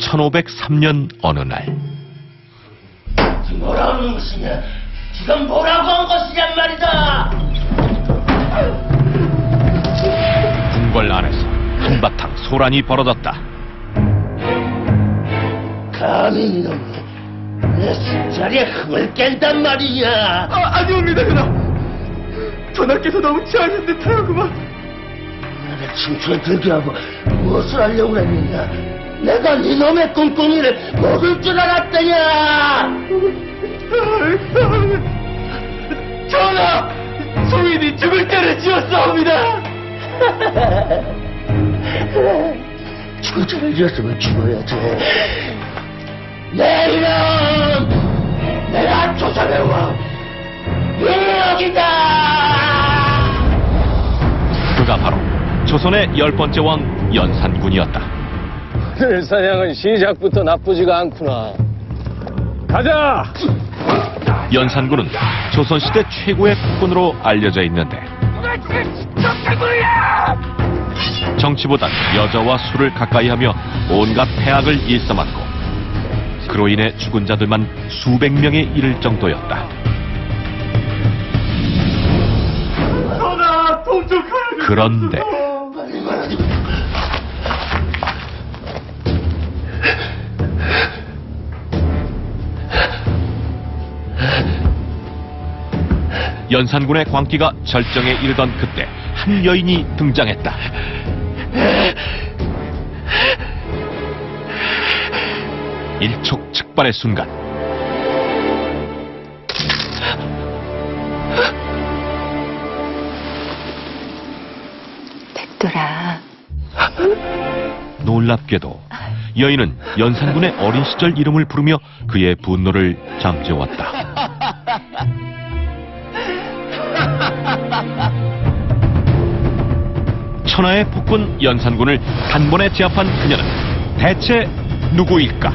1503년 어느 날 뭐라는 것이냐? 지금 뭐라고 한 것이냔 말이다. 궁궐 안에서 한바탕 소란이 벌어졌다. 감히 이놈이 내 술자리에 흥을 깬단 말이냐? 아니옵니다, 전하. 전하께서 너무 취하신 듯하구만. 나를 춤추에 들게 하고 무엇을 하려고 했느냐? 내가 이놈의 꿍꿍이를 먹을 줄 알았더냐? 전하! 소인이 죽을 죄를 지었사옵니다. 죽을 죄를 지었으면 죽어야지. 내 이름! 내가 조선의 왕 윤혁이다! 그가 바로 조선의 10번째 왕 연산군이었다. 오늘 사냥은 시작부터 나쁘지가 않구나. 가자! 연산군은 조선시대 최고의 국군으로 알려져 있는데 정치보단 여자와 술을 가까이하며 온갖 폐악을 일삼았고 그로 인해 죽은 자들만 수백 명에 이를 정도였다. 전하, 동족하라. 그런데 빨리 말하지. 연산군의 광기가 절정에 이르던 그때 한 여인이 등장했다. 일촉즉발의 순간 백돌아, 놀랍게도 여인은 연산군의 어린 시절 이름을 부르며 그의 분노를 잠재웠다. 천하의 폭군 연산군을 단번에 제압한 그녀는 대체 누구일까?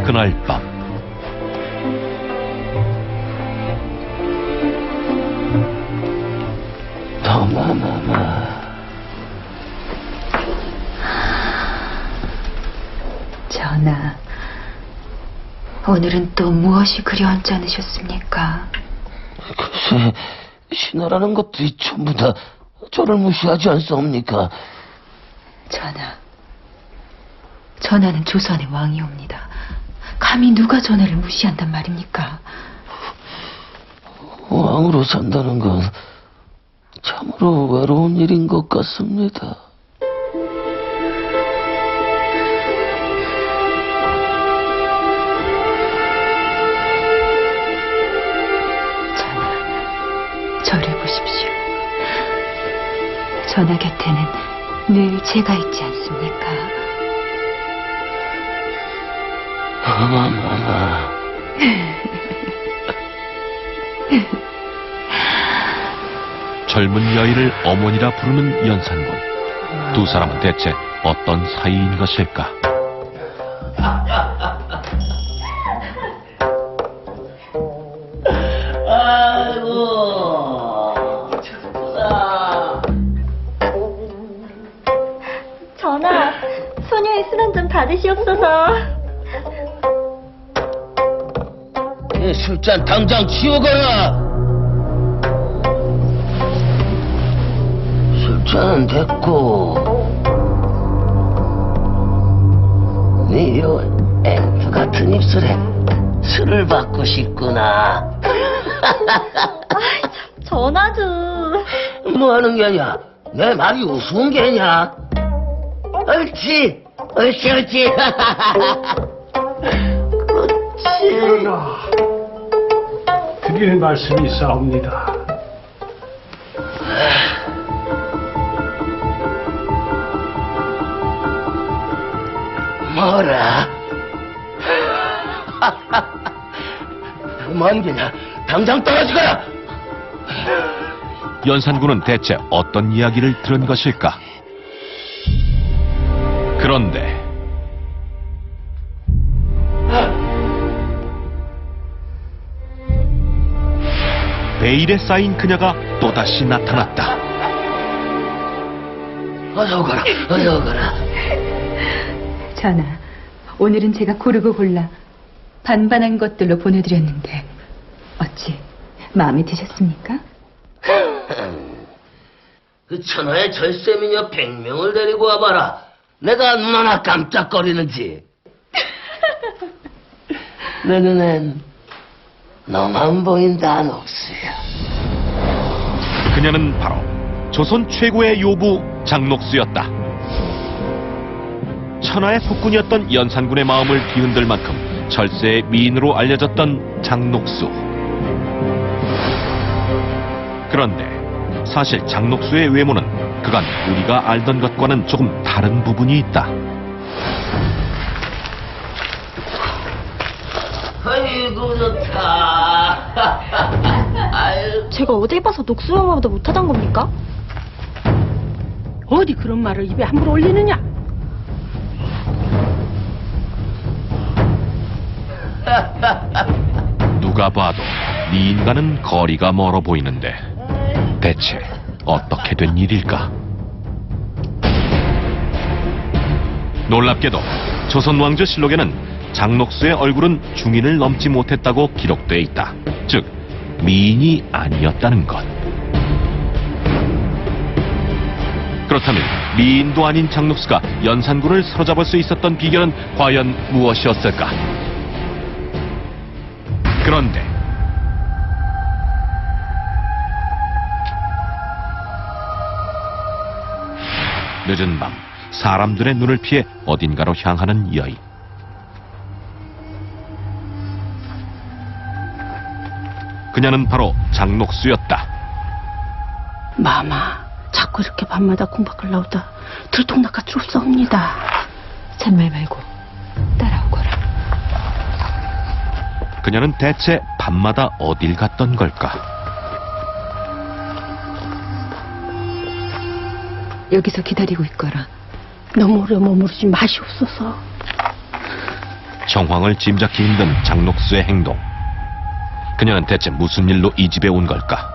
그날 밤 도마마마. 전하, 오늘은 또 무엇이 그리 언짢으셨습니까? 글쎄, 신하라는 것들이 전부 다 저를 무시하지 않사옵니까? 전하, 전하는 조선의 왕이옵니다. 감히 누가 전하를 무시한단 말입니까? 왕으로 산다는 건 참으로 외로운 일인 것 같습니다. 전하, 저를 보십시오. 전하 곁에는 늘 제가 있지 않습니까? 마마마마. 젊은 여인을 어머니라 부르는 연산군. 두 사람은 대체 어떤 사이인 것일까? 아이고, 춥구나. 전하, 소녀의 술 한 잔 받으시옵소서. 이 술잔 당장 치우거라. 술잔은 됐고, 네 요 앵두 같은 입술에 술을 받고 싶구나. 전하도. 뭐 하는 게냐? 내 말이 우스운 게냐? 옳지, 옳지, 옳지. 전하, 드릴 말씀이 있사옵니다. 뭐라? 뭐하는 게냐? 당장 떨어지거라! 연산군은 대체 어떤 이야기를 들은 것일까? 그런데 베일에 쌓인 그녀가 또다시 나타났다. 어서 오거라, 어서 오거라. 전하, 오늘은 제가 고르고 골라 반반한 것들로 보내드렸는데 어찌 마음에 드셨습니까? 그 천하의 절세미녀 100명을 데리고 와봐라. 내가 얼마나 깜짝거리는지. 내 눈엔 너만 보인다, 녹수야. 그녀는 바로 조선 최고의 요부 장녹수였다. 천하의 폭군이었던 연산군의 마음을 뒤흔들 만큼 철새의 미인으로 알려졌던 장녹수. 그런데 사실 장녹수의 외모는 그간 우리가 알던 것과는 조금 다른 부분이 있다. 아이고 좋다. 아유. 제가 어딜 봐서 녹수 형아보다 못하단 겁니까? 어디 그런 말을 입에 함부로 올리느냐? 누가 봐도 미인과는 거리가 멀어 보이는데 대체 어떻게 된 일일까? 놀랍게도 조선왕조실록에는 장녹수의 얼굴은 중인을 넘지 못했다고 기록돼 있다. 즉 미인이 아니었다는 것. 그렇다면 미인도 아닌 장녹수가 연산군을 사로잡을 수 있었던 비결은 과연 무엇이었을까? 그런데 늦은 밤 사람들의 눈을 피해 어딘가로 향하는 여인. 그녀는 바로 장녹수였다. 마마, 자꾸 이렇게 밤마다 공박을 나오다 들통나가 죽사옵니다. 잔말 말고 따라오거라. 그녀는 대체 밤마다 어딜 갔던 걸까? 여기서 기다리고 있거라. 너무 오래 머무르지 마시옵소서. 정황을 짐작하기 힘든 장녹수의 행동. 그녀는 대체 무슨 일로 이 집에 온 걸까?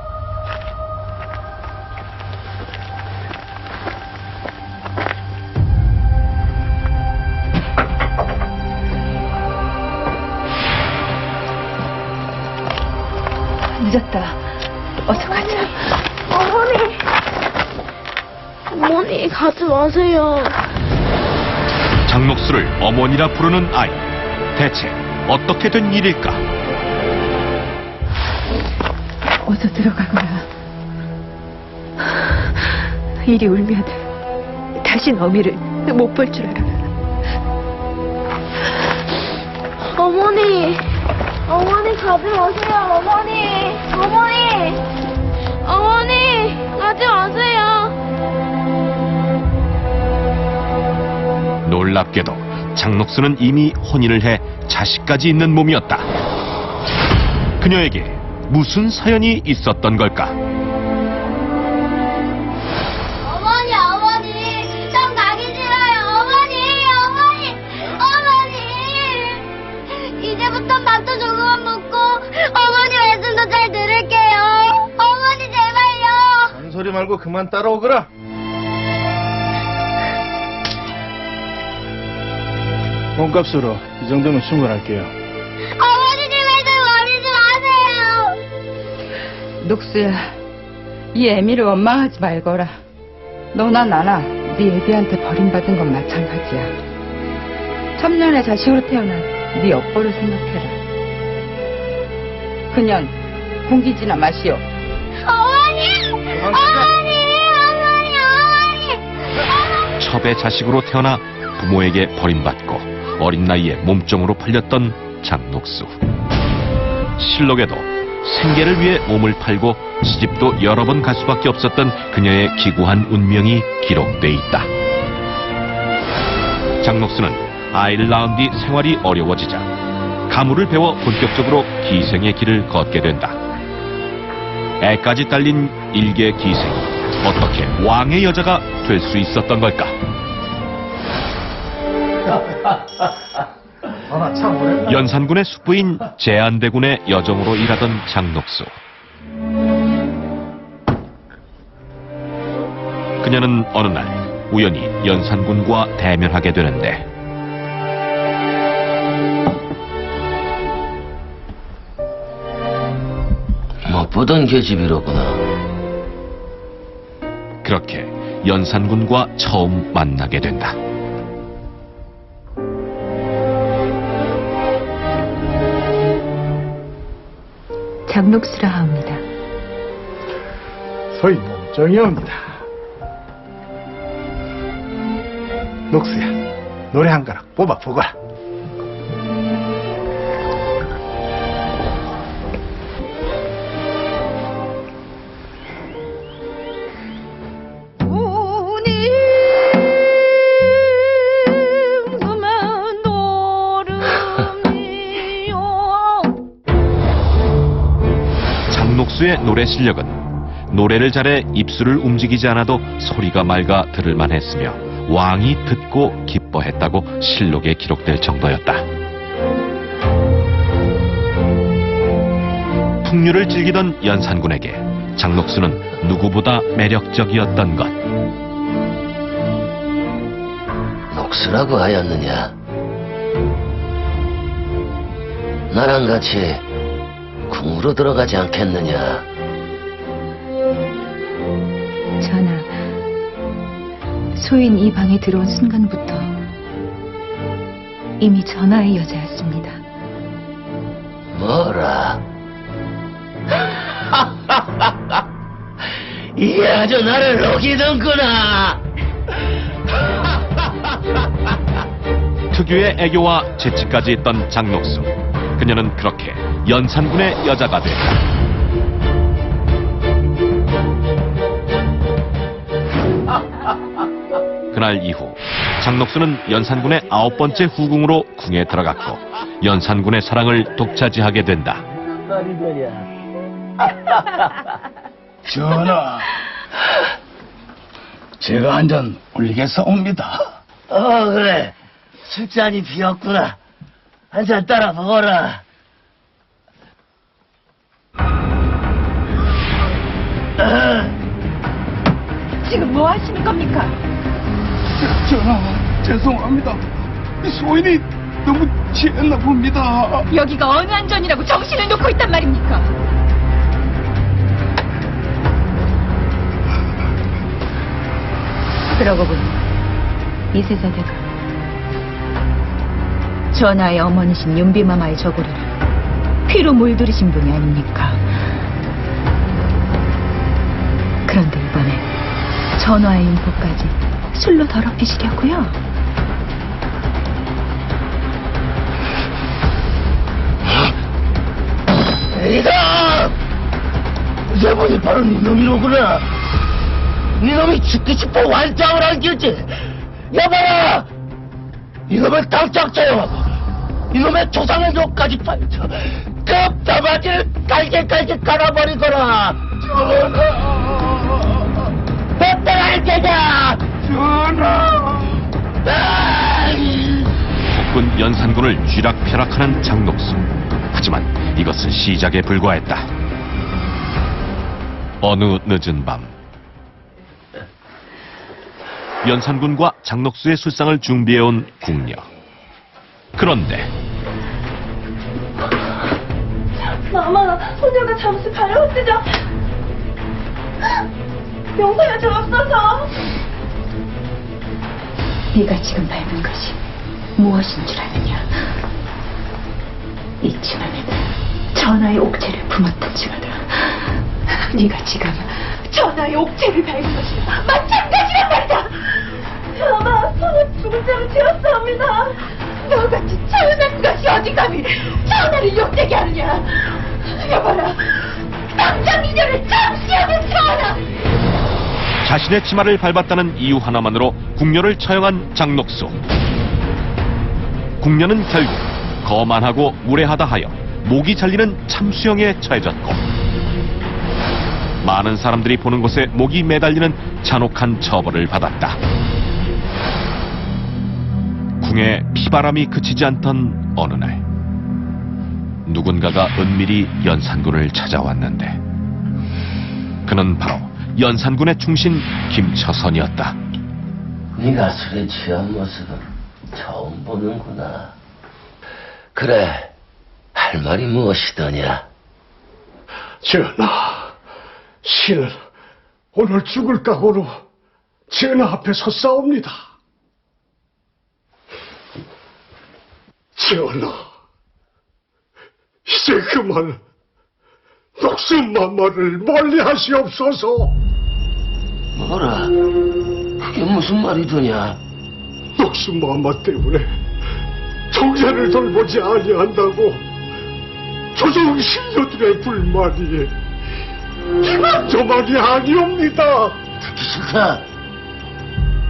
늦었다. 어서 가자. 어머니, 가지 마세요. 장녹수를 어머니라 부르는 아이. 대체 어떻게 된 일일까? 어서 들어가거라. 이리 울면 다신 어미를 못 볼 줄 알아. 어머니, 어머니, 가지 마세요. 어머니, 어머니, 어머니, 가지 마세요. 놀랍게도 장녹수는 이미 혼인을 해 자식까지 있는 몸이었다. 그녀에게 무슨 사연이 있었던 걸까? 어머니, 어머니, 전 가기 싫어요. 어머니, 어머니. 이제부터 밥도 조금만 먹고 어머니 말씀도 잘 들을게요. 어머니, 제발요. 잔소리 말고 그만 따라오거라. 몸값으로 이 정도면 충분할게요. 어머니, 제발 좀 버리지 마세요. 녹수야, 이 애미를 원망하지 말거라. 너나 나나 네 애비한테 버림받은 건 마찬가지야. 천년의 자식으로 태어난 네 엿보를 생각해라. 그년 공기지나 마시오. 어머니, 어머니, 어머니, 어머니. 첩의 자식으로 태어나 부모에게 버림받고 어린 나이에 몸종으로 팔렸던 장녹수. 실록에도 생계를 위해 몸을 팔고 시집도 여러 번 갈 수밖에 없었던 그녀의 기구한 운명이 기록돼 있다. 장녹수는 아이를 낳은 뒤 생활이 어려워지자 가무를 배워 본격적으로 기생의 길을 걷게 된다. 애까지 딸린 일개 기생이 어떻게 왕의 여자가 될 수 있었던 걸까? 연산군의 숙부인 제안대군의 여정으로 일하던 장녹수. 그녀는 어느 날 우연히 연산군과 대면하게 되는데 못 보던 계집이로구나. 그렇게 연산군과 처음 만나게 된다. 장녹수라 하옵니다. 소위 몸종이옵니다. 녹수야, 노래 한 가락 뽑아보거라. 장녹수의 노래 실력은 노래를 잘해 입술을 움직이지 않아도 소리가 맑아 들을만 했으며 왕이 듣고 기뻐했다고 실록에 기록될 정도였다. 풍류를 즐기던 연산군에게 장녹수는 누구보다 매력적이었던 것. 녹수라고 하였느냐? 나랑 같이 궁으로 들어가지 않겠느냐? 전하, 소인 이 방에 들어온 순간부터 이미 전하의 여자였습니다. 뭐라? 이 아주 나를 녹이는구나. 특유의 애교와 재치까지 있던 장녹수. 그녀는 그렇게 연산군의 여자가 됐다. 그날 이후 장녹수는 연산군의 9번째 후궁으로 궁에 들어갔고 연산군의 사랑을 독차지하게 된다. 전하, 제가 한 잔 올리겠사옵니다. 그래. 술잔이 비었구나. 한 잔 따라 먹어라. 지금 뭐 하시는 겁니까? 전하, 죄송합니다. 이 소인이 너무 취했나 봅니다. 여기가 어느 안전이라고 정신을 놓고 있단 말입니까? 그러고 보니 이 세자대가 전하의 어머니신 윤비마마의 저고리를 피로 물들이신 분이 아닙니까? 그런데 이번에 전하의 윤포까지 술로 더럽히시려고요? 이다! 이제분이 바로 니놈이로구나. 니놈이 죽고 싶어 완장을 안겼지. 여봐라! 이놈을 당장 쳐요. 이놈의 조상의 욕까지 파헤쳐 껍다바지를 깔게 갈아버리거라. 전하! 뺏어갈 게냐! 전하! 국군 연산군을 쥐락펴락하는 장녹수. 하지만 이것은 시작에 불과했다. 어느 늦은 밤 연산군과 장녹수의 술상을 준비해온 궁녀. 그런데 마마, 소녀가 잠시 가려웠으죠. 용서해 주옵소서. 네가 지금 밟은 것이 무엇인 줄 아느냐? 이 치마는 전하의 옥체를 품었던 치마다. 네가 지금 전하의 옥체를 밟은 것이라 마찬가지란 말이다. 마마, 소녀 죽을 죄를 지었사옵니다. 너같이 차은한 것이 어디 감히 전하를 욕되게 하느냐? 여봐라, 당장 이녀를 잠시하면 전하! 자신의 치마를 밟았다는 이유 하나만으로 궁녀를 처형한 장녹수. 궁녀는 결국 거만하고 무례하다 하여 목이 잘리는 참수형에 처해졌고 많은 사람들이 보는 곳에 목이 매달리는 잔혹한 처벌을 받았다. 궁에 피바람이 그치지 않던 어느 날 누군가가 은밀히 연산군을 찾아왔는데 그는 바로 연산군의 충신 김처선이었다. 네가 술에 취한 모습은 처음 보는구나. 그래, 할 말이 무엇이더냐? 전하, 신은 오늘 죽을 각오로 전하 앞에 섰사옵니다. 전하, 이제 그만 녹슨마마를 멀리하시옵소서. 뭐라? 그게 무슨 말이더냐? 녹슨마마 때문에 정자를 돌보지 아니한다고 조정 신녀들의 불만이 이만저만이 아니옵니다. 듣기 싫다.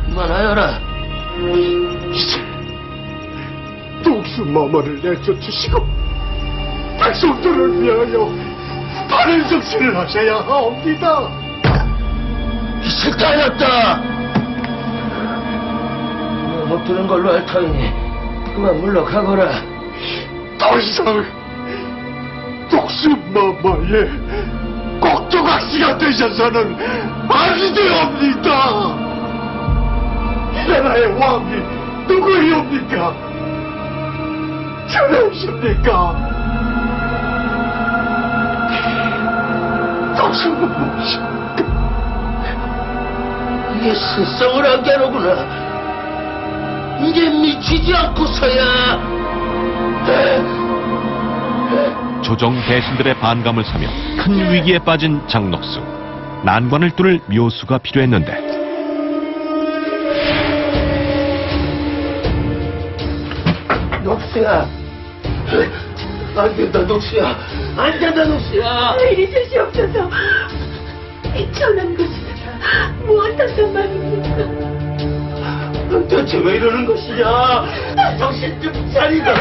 그만하여라. 이제 녹슨마마를 내쫓으시고 백성들을 위하여 바른 정치를 하셔야 하옵니다. 있을 따였다. 못 들은 걸로 할 터이니 그만 물러가거라. 더 이상 녹슨마마의 꼭두각시가 되셔서는 아니 되옵니다. 나라의 왕이 누구이옵니까? 전하십니까? 녹슨마마십니까? 이게 스성을 안 깨는구나. 이제 미치지 않고서야. 조정 대신들의 반감을 사며 큰 위기에 빠진 장녹수. 난관을 뚫을 묘수가 필요했는데 녹수야. 안 된다, 녹수야. 안 된다, 녹수야. 이리 주시옵소서. 천한 것이다. 무엇한단 말입니까? 대체 왜 이러는 것이냐? 정신 좀 차리라.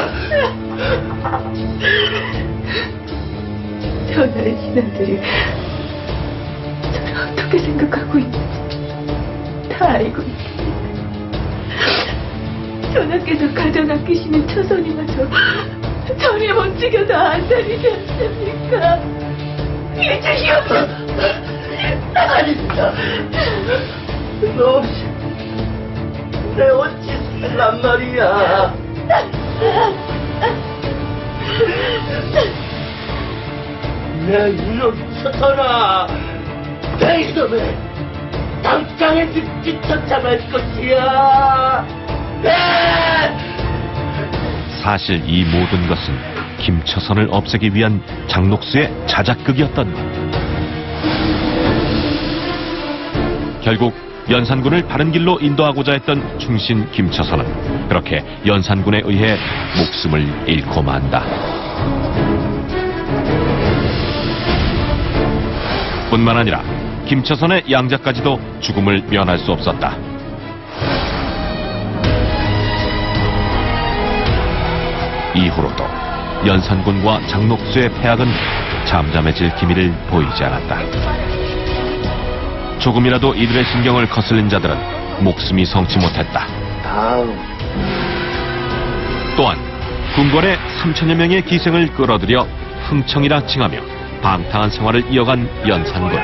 전하의 신하들이 저를 어떻게 생각하고 있는지 다 알고 있습니다. 전하께서 가져 낚이시는 처선이마저 저리 못 죽여서 안달이지 않습니까? 이주시옵소서. 아닙니다. 너 없이 내 어찌 살란 말이야. 내 이놈 서터라. 내 이놈을 당장에 뒤쫓아갈 것이야. 사실 이 모든 것은 김처선을 없애기 위한 장녹수의 자작극이었던 것. 결국 연산군을 바른 길로 인도하고자 했던 충신 김처선은 그렇게 연산군에 의해 목숨을 잃고 만다. 뿐만 아니라 김처선의 양자까지도 죽음을 면할 수 없었다. 이후로도 연산군과 장녹수의 패악은 잠잠해질 기미를 보이지 않았다. 조금이라도 이들의 신경을 거슬린 자들은 목숨이 성치 못했다. 또한 궁궐의 3천여 명의 기생을 끌어들여 흥청이라 칭하며 방탕한 생활을 이어간 연산군.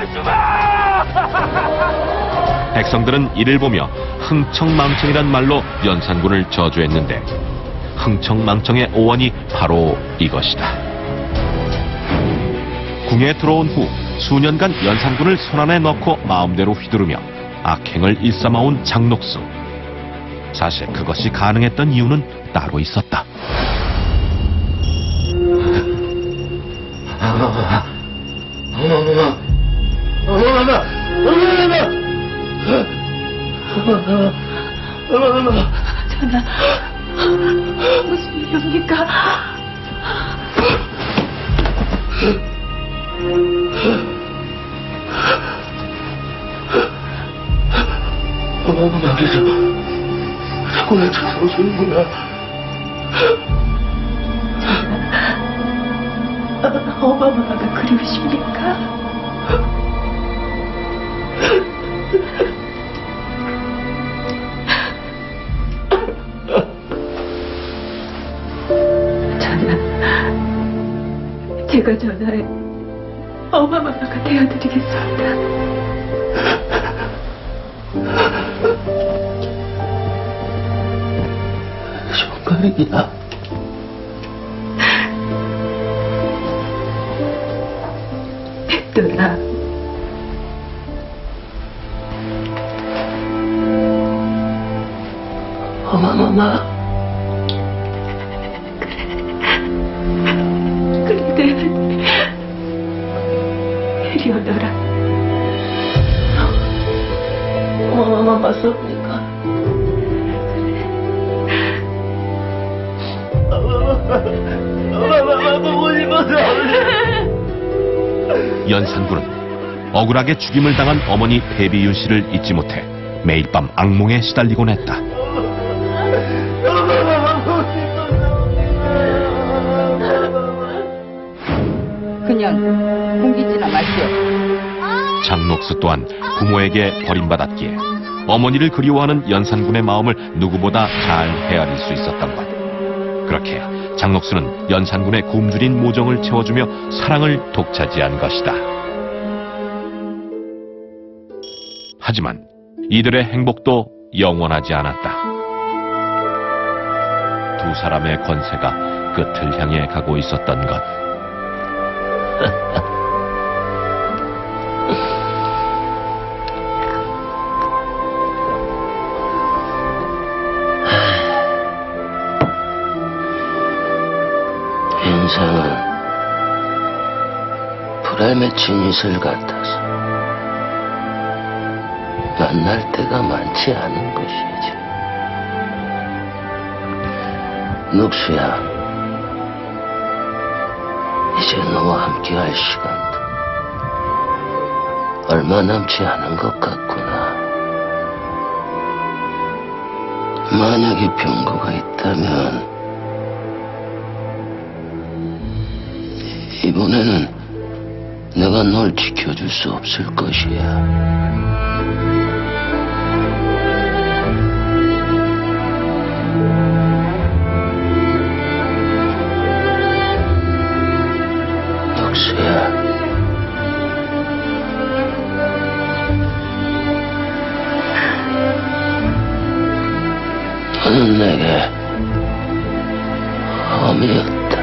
백성들은 이를 보며 흥청망청이란 말로 연산군을 저주했는데 흥청망청의 오원이 바로 이것이다. 궁에 들어온 후 수년간 연산군을 손안에 넣고 마음대로 휘두르며 악행을 일삼아온 장녹수. 사실 그것이 가능했던 이유는 따로 있었다. 전하, 무슨 일입니까? 어마어마하게서 자꾸 찾아오시는구나. 어마어마가 그리우십니까? 전하, 제가 전하에 어마어마가 되어드리겠습니다. 거리야. 백돌아. 어마마마. 그래도 이리 오너라. 어마마마 맞습니까? 어마마마 보고 싶어서. 연산군은 억울하게 죽임을 당한 어머니 배비윤 씨를 잊지 못해 매일 밤 악몽에 시달리곤 했다. 그년 공기지나 마시오. 장녹수 또한 부모에게 버림받았기에 어머니를 그리워하는 연산군의 마음을 누구보다 잘 헤아릴 수 있었던 것. 그렇게 장녹수는 연산군의 굶주린 모정을 채워주며 사랑을 독차지한 것이다. 하지만 이들의 행복도 영원하지 않았다. 두 사람의 권세가 끝을 향해 가고 있었던 것. 인생은 불에 맺힌 이슬 같아서 만날 때가 많지 않은 것이지. 녹수야, 이제 너와 함께할 시간도 얼마 남지 않은 것 같구나. 만약에 병고가 있다면 이번에는 내가 널 지켜줄 수 없을 것이야. 녹수야, 너는 내게 어미였다.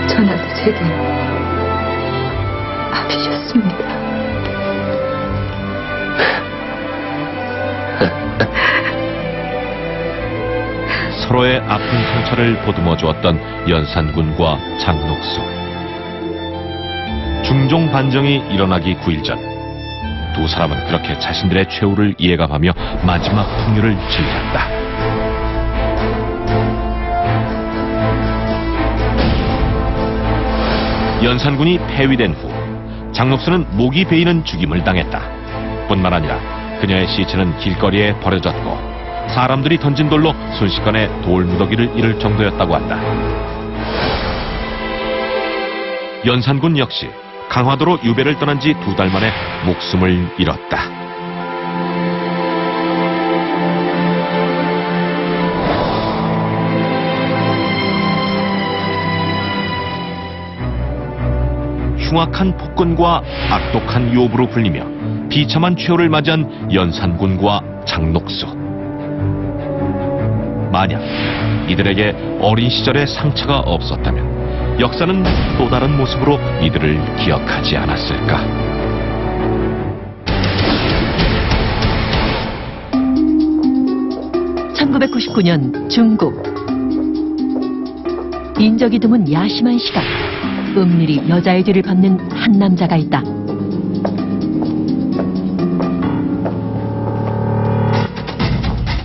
전하도 제게 아프셨습니다. 서로의 아픈 상처를 보듬어 주었던 연산군과 장녹수. 중종 반정이 일어나기 9일 전, 두 사람은 그렇게 자신들의 최후를 예감하며 마지막 풍류를 즐겼다. 연산군이 폐위된 후 장녹수는 목이 베이는 죽임을 당했다. 뿐만 아니라 그녀의 시체는 길거리에 버려졌고 사람들이 던진 돌로 순식간에 돌무더기를 잃을 정도였다고 한다. 연산군 역시 강화도로 유배를 떠난 지 2달 만에 목숨을 잃었다. 흉악한 폭군과 악독한 요부로 불리며 비참한 최후를 맞이한 연산군과 장녹수. 만약 이들에게 어린 시절의 상처가 없었다면 역사는 또 다른 모습으로 이들을 기억하지 않았을까. (1999년) 중국. 인적이 드문 야심한 시각, 은밀히 여자의 뒤를 걷는 한 남자가 있다.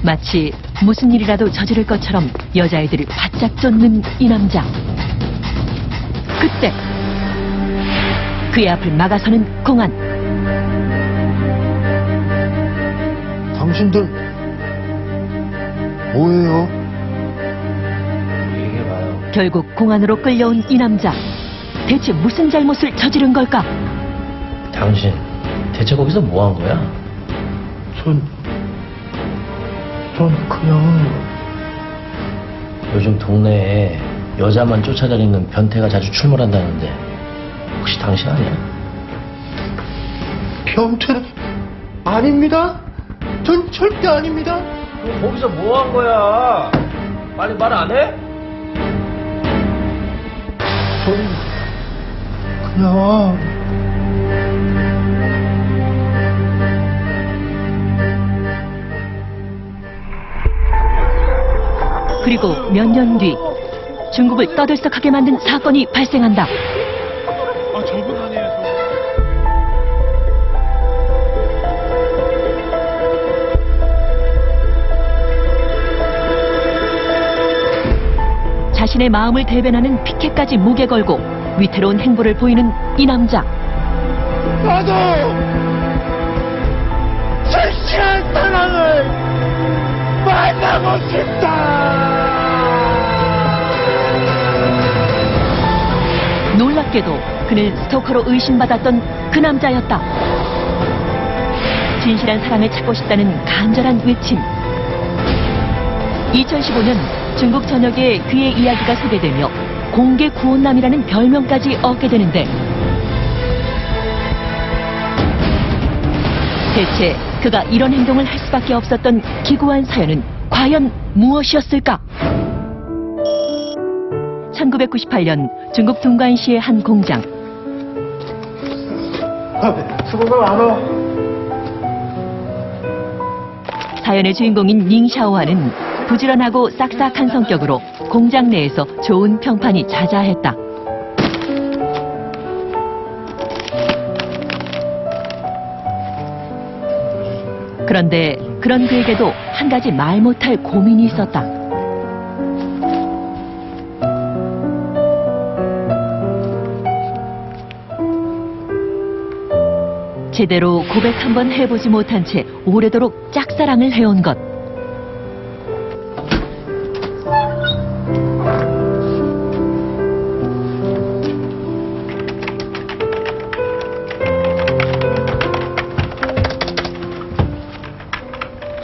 마치 무슨 일이라도 저지를 것처럼 여자애들을 바짝 쫓는 이 남자. 그때 그의 앞을 막아서는 공안. 당신들 뭐예요? 결국 공안으로 끌려온 이 남자. 대체 무슨 잘못을 저지른 걸까? 당신 대체 거기서 뭐 한 거야? 전 그냥 요즘 동네에 여자만 쫓아다니는 변태가 자주 출몰한다는데 혹시 당신 아니야? 병태는 아닙니다. 전 절대 아닙니다. 너 거기서 뭐 한 거야? 빨리 말 안 해? 전 그냥 그리고 몇 년 뒤 중국을 떠들썩하게 만든 사건이 발생한다. 아, 저분 아니에요, 자신의 마음을 대변하는 피켓까지 목에 걸고 위태로운 행보를 보이는 이 남자. 나도 절실한 사랑을 만나고 싶다. 놀랍게도 그는 스토커로 의심받았던 그 남자였다. 진실한 사랑을 찾고 싶다는 간절한 외침. 2015년 중국 전역에 그의 이야기가 소개되며 공개 구원남이라는 별명까지 얻게 되는데, 대체 그가 이런 행동을 할 수밖에 없었던 기구한 사연은 과연 무엇이었을까? 1998년 중국 둥관시의 한 공장. 수고가 많아. 사연의 주인공인 닝샤오하는 부지런하고 싹싹한 성격으로 공장 내에서 좋은 평판이 자자했다. 그런데 그런 그에게도 한 가지 말 못할 고민이 있었다. 제대로 고백 한번 해보지 못한 채 오래도록 짝사랑을 해온 것.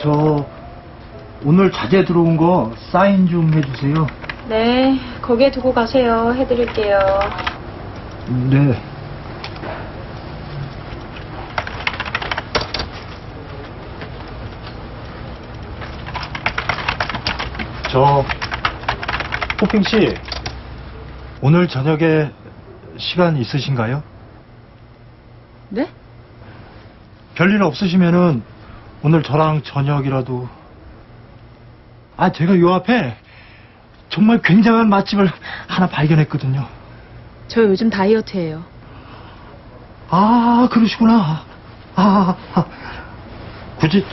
저 오늘 자재 들어온 거 사인 좀 해주세요. 네, 거기에 두고 가세요. 해드릴게요. 네. 저 호핑 씨, 오늘 저녁에 시간 있으신가요? 네? 별일 없으시면은 오늘 저랑 저녁이라도. 아, 제가 요 앞에 정말 굉장한 맛집을 하나 발견했거든요. 저 요즘 다이어트예요. 아, 그러시구나. 굳이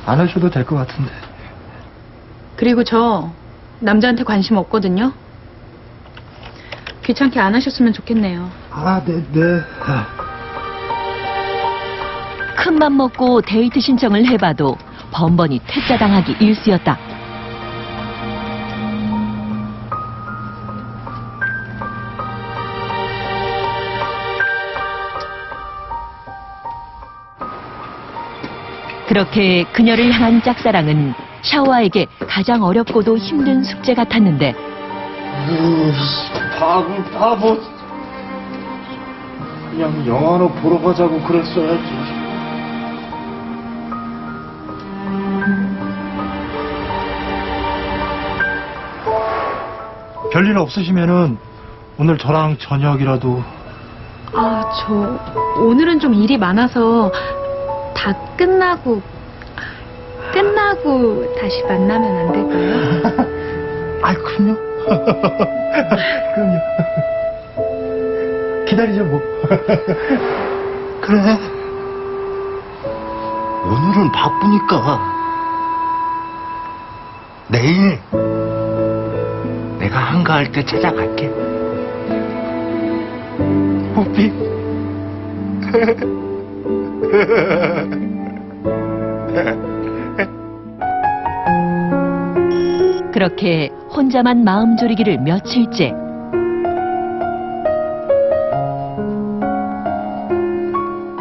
안 하셔도 될 것 같은데. 그리고 저 남자한테 관심 없거든요. 귀찮게 안 하셨으면 좋겠네요. 아, 네. 큰맘 먹고 데이트 신청을 해봐도 번번이 퇴짜당하기 일쑤였다. 그렇게 그녀를 향한 짝사랑은 샤오아에게 가장 어렵고도 힘든 숙제 같았는데, 바보. 그냥 영화나 보러 가자고 그랬어야지. 별일 없으시면은 오늘 저랑 저녁이라도. 아, 저 오늘은 좀 일이 많아서 다 끝나고 다시 만나면 안 될까요? 아, 그럼요. 그럼요. 기다리죠, 뭐. 그래. 오늘은 바쁘니까 내일 내가 한가할 때 찾아갈게. 호피. 그렇게 혼자만 마음 졸이기를 며칠째.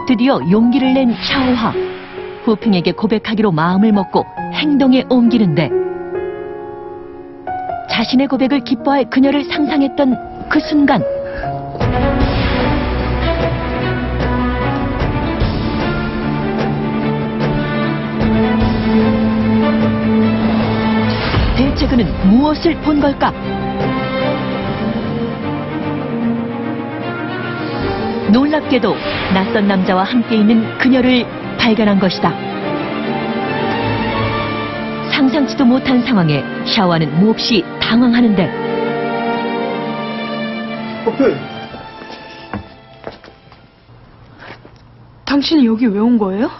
드디어 용기를 낸 샤오하. 후핑에게 고백하기로 마음을 먹고 행동에 옮기는데, 자신의 고백을 기뻐할 그녀를 상상했던 그 순간, 무엇을 본 걸까? 놀랍게도 낯선 남자와 함께 있는 그녀를 발견한 것이다. 상상치도 못한 상황에 샤오와는 몹시 당황하는데 당신이 여기 왜 온 거예요?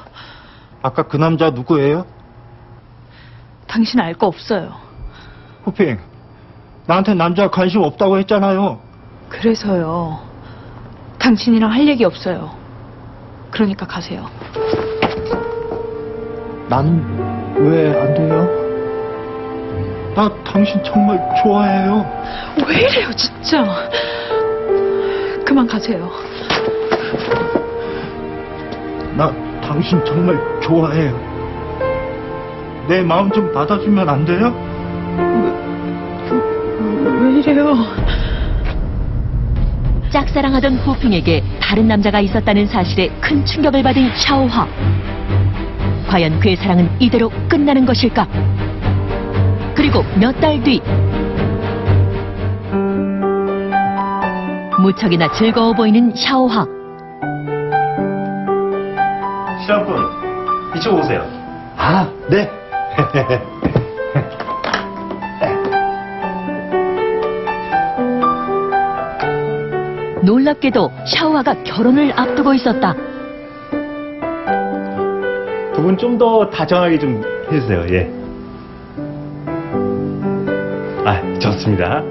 아까 그 남자 누구예요? 당신 알 거 없어요. 호핑, 나한테 남자 관심 없다고 했잖아요. 그래서요. 당신이랑 할 얘기 없어요. 그러니까 가세요. 나는 왜 안 돼요? 나 당신 정말 좋아해요. 왜 이래요, 진짜. 그만 가세요. 나 당신 정말 좋아해요. 내 마음 좀 받아주면 안 돼요? 왜 이래요? 짝사랑하던 호핑에게 다른 남자가 있었다는 사실에 큰 충격을 받은 샤오화. 과연 그의 사랑은 이대로 끝나는 것일까? 그리고 몇 달 뒤 무척이나 즐거워 보이는 샤오화. 실험분, 이쪽 오세요. 아, 네. 놀랍게도 샤오화가 결혼을 앞두고 있었다. 두 분 좀 더 다정하게 좀 해주세요. 예. 아, 좋습니다.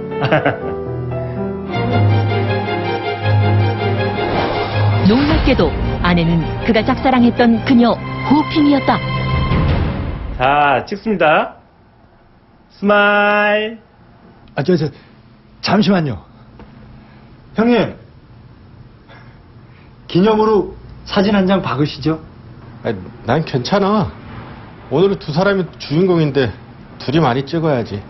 놀랍게도 아내는 그가 짝사랑했던 그녀 호핑이었다. 자, 찍습니다. 스마일. 아, 잠시만요. 형님, 기념으로 사진 한 장 박으시죠? 난 괜찮아. 오늘은 두 사람이 주인공인데 둘이 많이 찍어야지.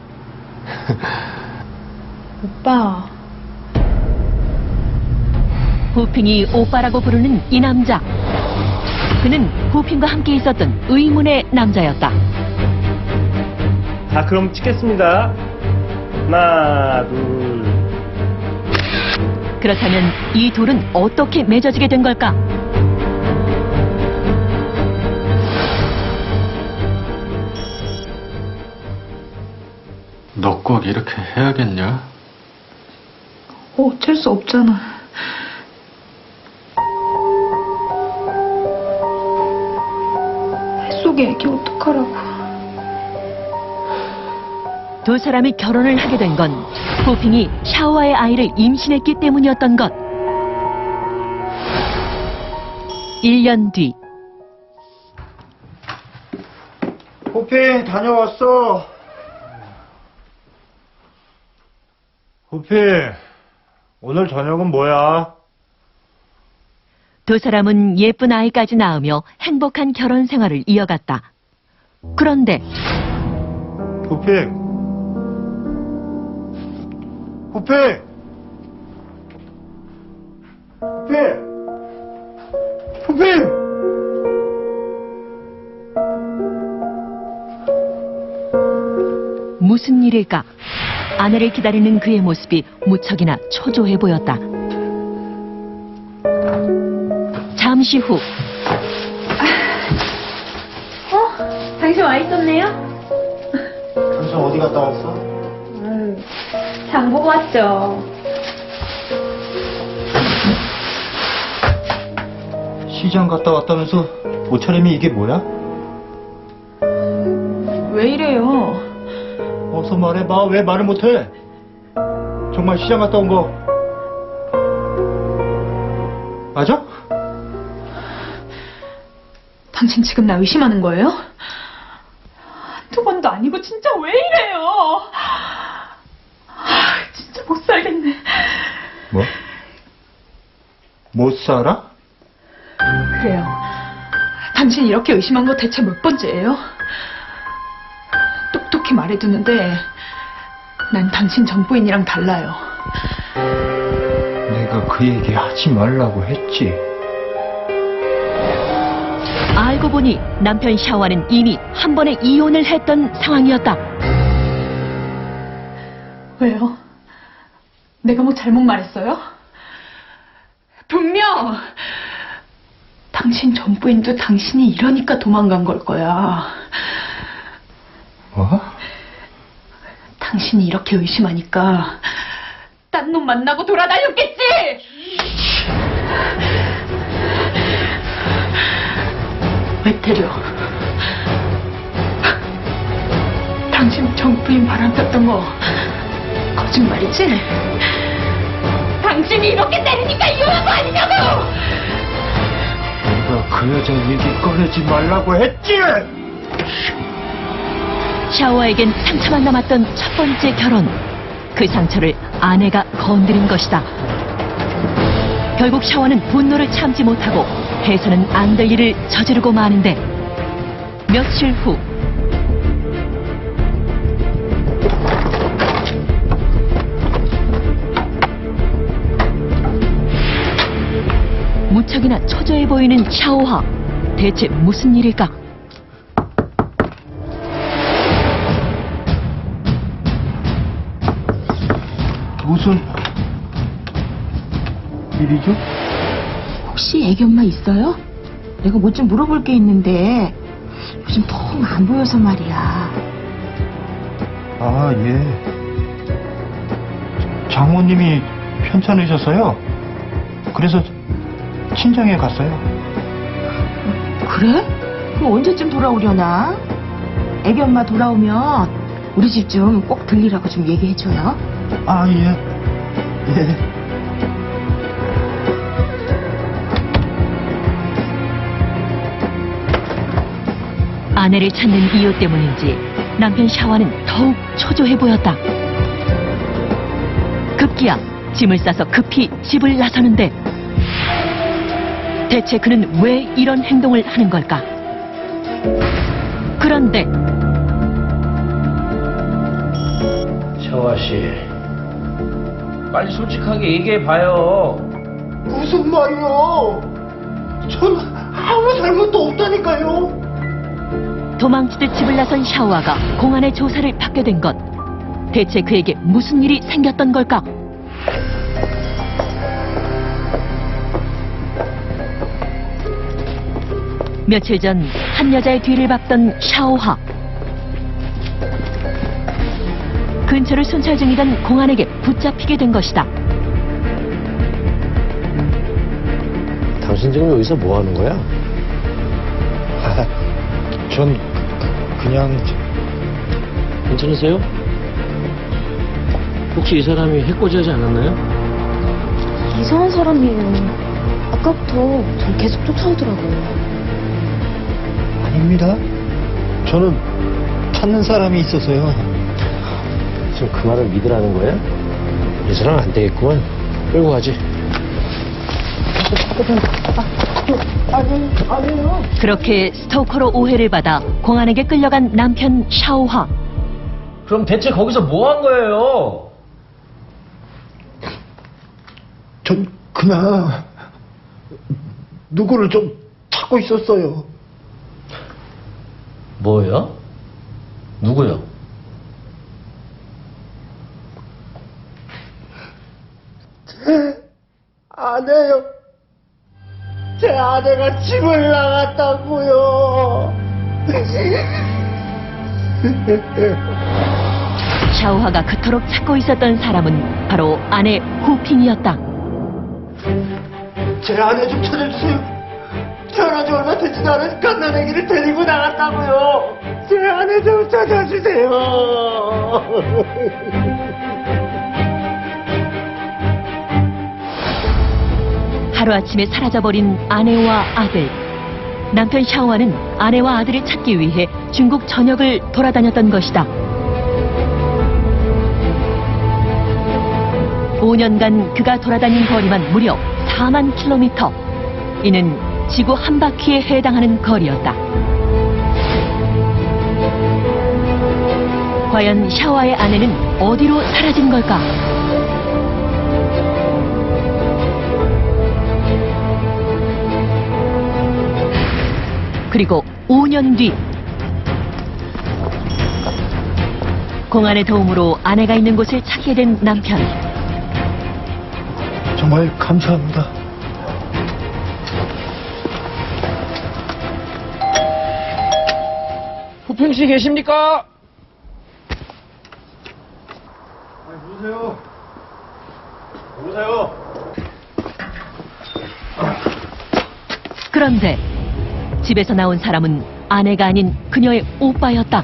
오빠. 호핑이 오빠라고 부르는 이 남자. 그는 호핑과 함께 있었던 의문의 남자였다. 자, 그럼 찍겠습니다. 하나, 둘. 그렇다면 이 둘은 어떻게 맺어지게 된 걸까? 너 꼭 이렇게 해야겠냐? 어쩔 수 없잖아. 뱃속에 애기 어떡하라고. 두 사람이 결혼을 하게 된 건 호핑이 샤오와의 아이를 임신했기 때문이었던 것. 1년 뒤 호핑 다녀왔어. 호핑, 오늘 저녁은 뭐야? 두 사람은 예쁜 아이까지 낳으며 행복한 결혼 생활을 이어갔다. 그런데 호핑, 호핑, 호핑, 호핑. 무슨 일일까? 아내를 기다리는 그의 모습이 무척이나 초조해 보였다. 잠시 후 당신 와 있었네요? 당신 어디 갔다 왔어? 장 보고 왔죠. 시장 갔다 왔다면서 옷차림이 이게 뭐야? 왜 이래요? 어서 말해봐. 왜 말을 못해? 정말 시장 갔다 온 거 맞아? 당신 지금 나 의심하는 거예요? 두 번도 아니고 진짜 왜 이래요? 진짜 못 살겠네. 뭐? 못 살아? 그래요. 당신 이렇게 의심한 거 대체 몇 번째예요? 똑똑히 말해두는데 난 당신 전 부인이랑 달라요. 내가 그 얘기 하지 말라고 했지. 알고 보니 남편 샤오와는 이미 한 번의 이혼을 했던 상황이었다. 왜요? 내가 뭐 잘못 말했어요? 분명 당신 전부인도 당신이 이러니까 도망간 걸 거야. 뭐? 당신이 이렇게 의심하니까 딴 놈 만나고 돌아다녔겠지! 왜 때려? 당신 정부인 바람 폈던 거 거짓말이지? 당신이 이렇게 때리니까 이혼한 거 아니냐고! 내가 그 여자 얘기 꺼내지 말라고 했지! 샤오에겐 상처만 남았던 첫 번째 결혼. 그 상처를 아내가 건드린 것이다. 결국 샤오는 분노를 참지 못하고 해서는 안 될 일을 저지르고 마는데 며칠 후 무척이나 초조해 보이는 샤오하. 대체 무슨 일일까? 무슨 일이죠? 혹시 애기 엄마 있어요? 내가 뭐 좀 물어볼 게 있는데 요즘 통 안 보여서 말이야. 아, 예. 장모님이 편찮으셔서요. 그래서 친정에 갔어요. 그래? 그럼 언제쯤 돌아오려나? 애기 엄마 돌아오면 우리 집 좀 꼭 들리라고 좀 얘기해줘요. 아, 예. 예. 아내를 찾는 이유 때문인지 남편 샤오는 더욱 초조해 보였다. 급기야 짐을 싸서 급히 집을 나서는데 대체 그는 왜 이런 행동을 하는 걸까? 그런데 샤오아 씨, 빨리 솔직하게 얘기해 봐요. 무슨 말이요? 전 아무 잘못도 없다니까요. 도망치듯 집을 나선 샤오아가 공안의 조사를 받게 된 것. 대체 그에게 무슨 일이 생겼던 걸까? 며칠 전 한 여자의 뒤를 밟던 샤오하. 근처를 순찰 중이던 공안에게 붙잡히게 된 것이다. 당신 지금 여기서 뭐 하는 거야? 전 그냥 괜찮으세요? 혹시 이 사람이 해코지하지 않았나요? 이상한 사람이에요. 아까부터 절 계속 쫓아오더라고요. 아닙니다. 저는 찾는 사람이 있어서요. 지금 그 말을 믿으라는 거야? 이 사람 안 되겠구만. 끌고 가지. 그렇게 스토커로 오해를 받아 공안에게 끌려간 남편 샤오하. 그럼 대체 거기서 뭐 한 거예요? 전 그냥 누구를 좀 찾고 있었어요. 뭐요? 누구요? 아내요. 제 아내가 집을 나갔다고요. 샤오하가 그토록 찾고 있었던 사람은 바로 아내 후핑이었다. 제 아내 좀 찾아주세요. 태어난 지 얼마 되지도 않은 갓난아기를 데리고 나갔다고요. 제 아내 좀 찾아주세요. 하루아침에 사라져버린 아내와 아들. 남편 샤오하는 아내와 아들을 찾기 위해 중국 전역을 돌아다녔던 것이다. 5년간 그가 돌아다닌 거리만 무려 4만 킬로미터. 이는 지구 한 바퀴에 해당하는 거리였다. 과연 샤오의 아내는 어디로 사라진 걸까? 그리고 5년 뒤 공안의 도움으로 아내가 있는 곳을 찾게 된 남편. 정말 감사합니다. 부평 씨 계십니까? 누구세요? 누구세요? 그런데 집에서 나온 사람은 아내가 아닌 그녀의 오빠였다.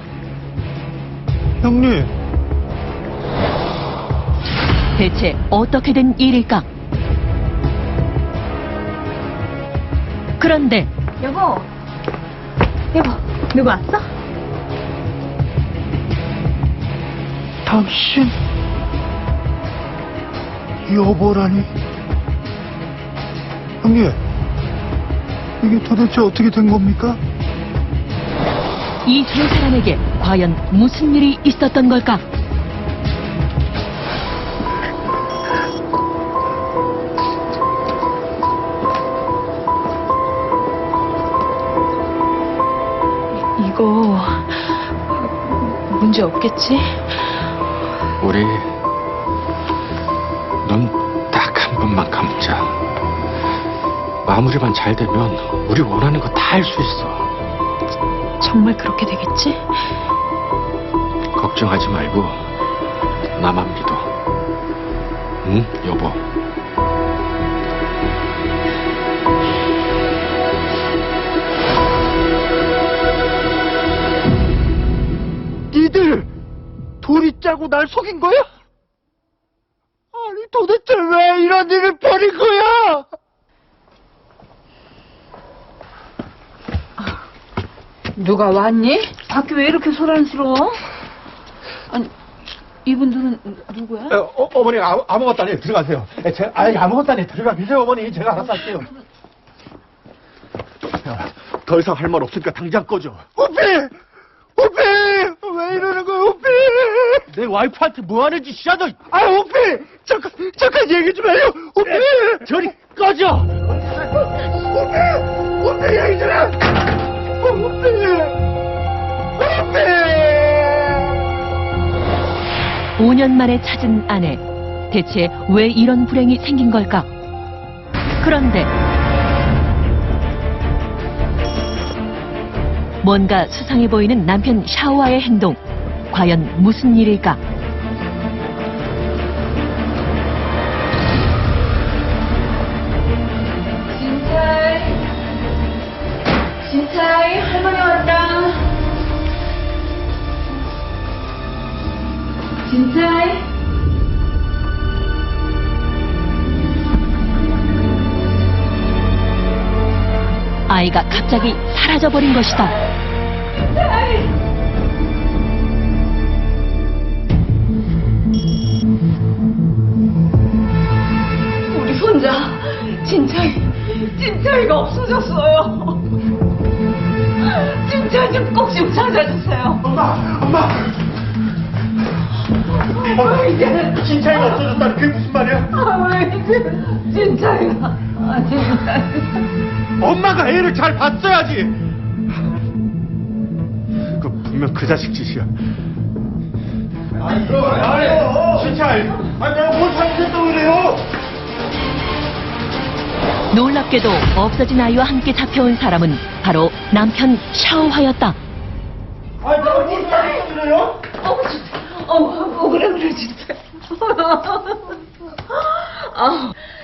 형님. 대체 어떻게 된 일일까? 그런데 여보, 누구 왔어? 당신 여보라니. 형님, 이게 도대체 어떻게 된 겁니까? 이 세 사람에게 과연 무슨 일이 있었던 걸까? 이거 문제 없겠지? 우리 눈 딱 한 번만 감자. 마무리만 잘 되면 우리 원하는 거 다 할 수 있어. 정말 그렇게 되겠지? 걱정하지 말고 나만 믿어. 응, 여보? 니들 둘이 짜고 날 속인 거야? 아니 도대체 왜 이런 일을 벌인 거야? 누가 왔니? 밖에 왜 이렇게 소란스러워? 아니, 이분들은 누구야? 어머니 아무것도 아니에요. 들어가세요. 아무것도 아니에요. 들어가 계세요 어머니. 제가 알아서 할게요. 야, 더 이상 할 말 없으니까 당장 꺼져. 오피! 오피! 왜 이러는 거야 오피! 내 와이프한테 뭐 하는 짓이야 너? 오피! 잠깐 얘기 좀 해요. 오피! 저리 꺼져. 오피! 얘기 좀 해. 오피! 5년 만에 찾은 아내. 대체 왜 이런 불행이 생긴 걸까? 그런데 뭔가 수상해 보이는 남편 샤오와의 행동. 과연 무슨 일일까? 진짜이 할머니 왔다. 진짜이. 아이가 갑자기 사라져버린 것이다. 우리 손자 진짜이가 없어졌어요. 진짜 좀 꼭 좀 찾아주세요. 엄마! 이제 진짜이가 없어졌다는 그게 무슨 말이야? 진짜이가. 엄마가 애를 잘 봤어야지. 그 분명 그 자식 짓이야. 진짜이. 내가 뭘 잘못했다고 그래요? 놀랍게도 없어진 아이와 함께 잡혀온 사람은 바로 남편 샤오화였다. 내가 뭘 잘못했다고 그래요? 그래 진짜.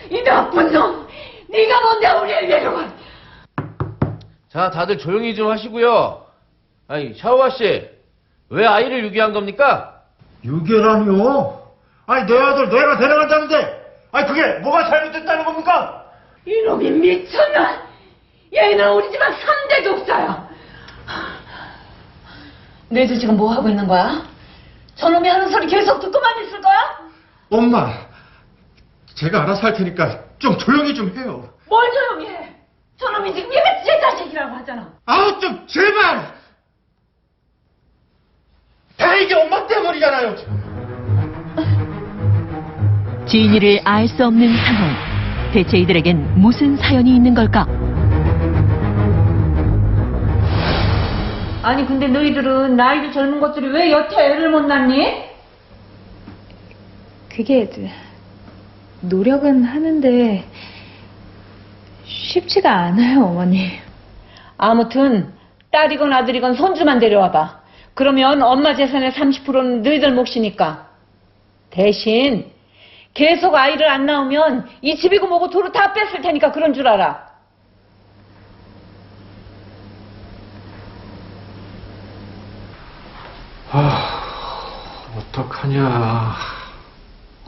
이 나쁜 놈. 네가 뭔데 우리를 데려가. 자, 다들 조용히 좀 하시고요. 아니, 샤오화 씨, 왜 아이를 유기한 겁니까? 유괴라니요? 내 아들 내가 데려간다는데 그게 뭐가 잘못됐다는 겁니까? 이놈이 미쳤나? 얘는 우리 집안 3대 독사야. 너희들 지금 뭐 하고 있는 거야? 저놈이 하는 소리 계속 듣고만 있을 거야? 엄마, 제가 알아서 할 테니까 좀 조용히 좀 해요. 뭘 조용히 해? 저놈이 지금 얘가 제 자식이라고 하잖아. 좀 제발! 다 이게 엄마 때문이잖아요. 진위를 알 수 없는 상황. 대체 이들에겐 무슨 사연이 있는 걸까? 아니 근데 너희들은 나이도 젊은 것들이 왜 여태 애를 못 낳니? 그게 노력은 하는데 쉽지가 않아요, 어머니. 아무튼 딸이건 아들이건 손주만 데려와봐. 그러면 엄마 재산의 30%는 너희들 몫이니까. 대신 계속 아이를 안 낳으면 이 집이고 뭐고 도로 다 뺐을 테니까 그런 줄 알아. 어떡하냐.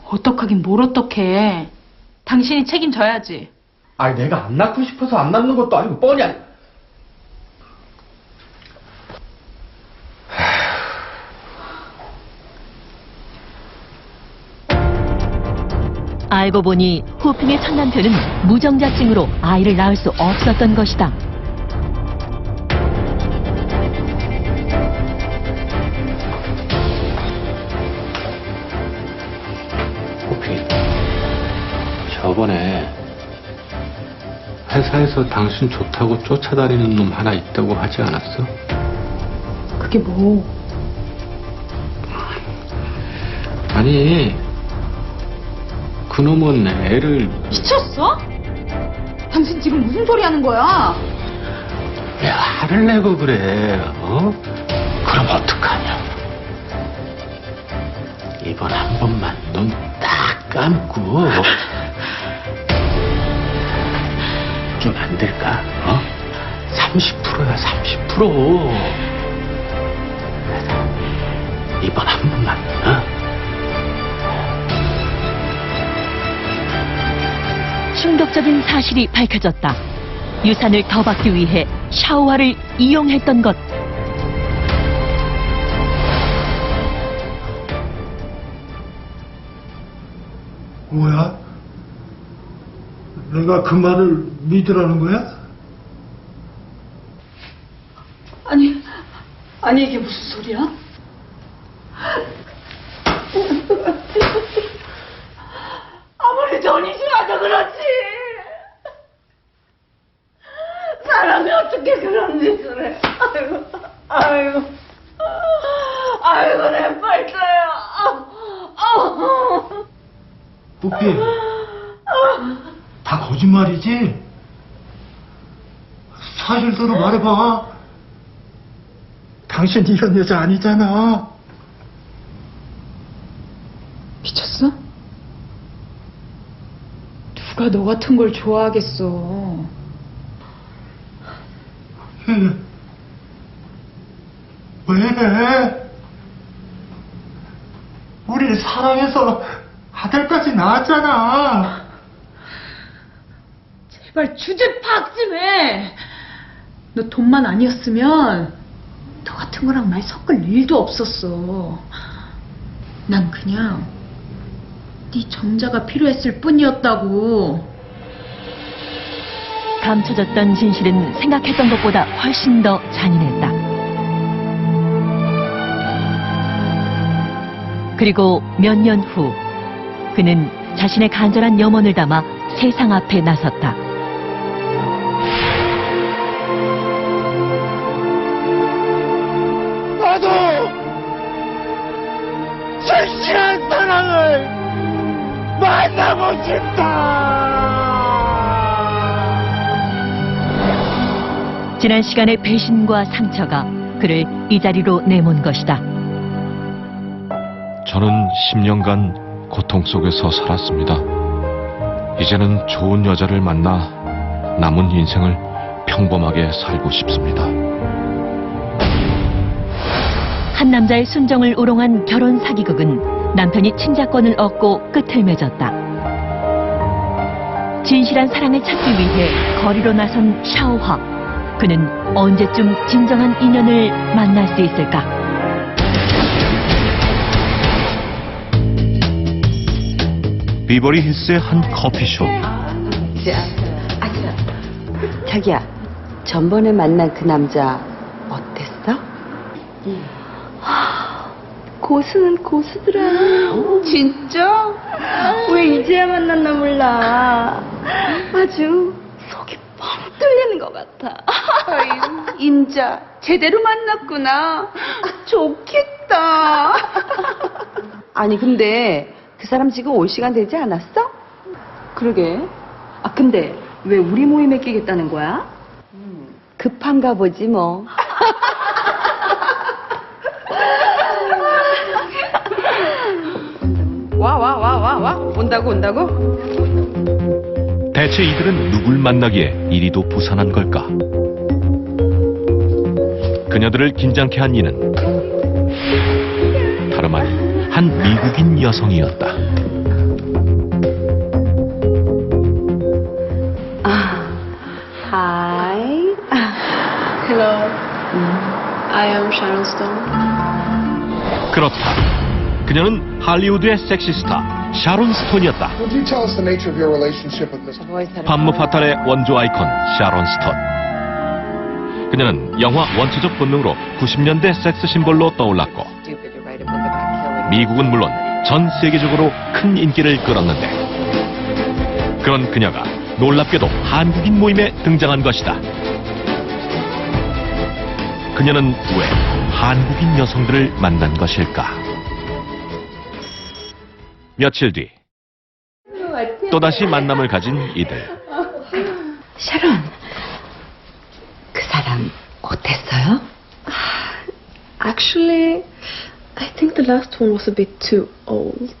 어떡하긴 뭘 어떡해. 당신이 책임져야지. 아니 내가 안 낳고 싶어서 안 낳는 것도 아니고 뻔히 알고 보니 호핑의 첫 남편은 무정자증으로 아이를 낳을 수 없었던 것이다. 호피, 저번에 회사에서 당신 좋다고 쫓아다니는 놈 하나 있다고 하지 않았어? 그게 뭐? 아니, 그놈은 애를 미쳤어? 당신 지금 무슨 소리 하는 거야? 왜 화를 내고 그래, 어? 그럼 어떡하냐. 이번 한 번만 눈 딱 감고 좀 안 될까? 어? 30%야, 30%. 이번 한 번만, 어? 충격적인 사실이 밝혀졌다. 유산을 더 받기 위해 샤오화를 이용했던 것. 뭐야? 내가 그 말을 믿으라는 거야? 아니 이게 무슨 소리야? 아무리 돈이 싫어도 그렇지. 사람이 어떻게 그런 짓을 해? 아이고 내 팔자야. 뽀삐, 다 거짓말이지? 사실대로 말해봐. 당신 이런 여자 아니잖아. 미쳤어? 누가 너 같은 걸 좋아하겠어. 왜? 우리 사랑해서 아들까지 낳았잖아. 제발 주제 파악 좀 해. 너 돈만 아니었으면 너 같은 거랑 말 섞을 일도 없었어. 난 그냥 네 정자가 필요했을 뿐이었다고. 감춰졌던 진실은 생각했던 것보다 훨씬 더 잔인했다. 그리고 몇 년 후 그는 자신의 간절한 염원을 담아 세상 앞에 나섰다. 나도 절실한 사랑을 만나고 싶다. 지난 시간의 배신과 상처가 그를 이 자리로 내몬 것이다. 저는 10년간 고통 속에서 살았습니다. 이제는 좋은 여자를 만나 남은 인생을 평범하게 살고 싶습니다. 한 남자의 순정을 우롱한 결혼 사기극은 남편이 친자권을 얻고 끝을 맺었다. 진실한 사랑을 찾기 위해 거리로 나선 샤오화. 그는 언제쯤 진정한 인연을 만날 수 있을까? 비버리 힐스의 한 커피숍. 자기야, 전번에 만난 그 남자 어땠어? 고수는 고수더라. 진짜? 왜 이제야 만났나 몰라. 아주 속이 뻥 뚫리는 것 것 같아. 아유, 인자 제대로 만났구나. 좋겠다. 아니 근데 그 사람 지금 올 시간 되지 않았어? 그러게. 아 근데 왜 우리 모임에 끼겠다는 거야? 급한가 보지 뭐. 와. 온다고? 대체 이들은 누굴 만나기에 이리도 부산한 걸까? 그녀들을 긴장케 한 이는 다름 아닌 한 미국인 여성이었다. Hi. Hello. I am Sharon Stone. 그렇다. 그녀는 할리우드의 섹시스타 샤론 스톤이었다. Would you tell us the nature of your relationship with Mr. 밤무 파탈의 원조 아이콘 샤론 스톤. 그녀는 영화 원초적 본능으로 90년대 섹스 심볼로 떠올랐고 미국은 물론 전 세계적으로 큰 인기를 끌었는데 그런 그녀가 놀랍게도 한국인 모임에 등장한 것이다. 그녀는 왜 한국인 여성들을 만난 것일까? 며칠 뒤 또다시 만남을 가진 이들. 샤론, 그 사람 어땠어요? Actually, I think the last one was a bit too old.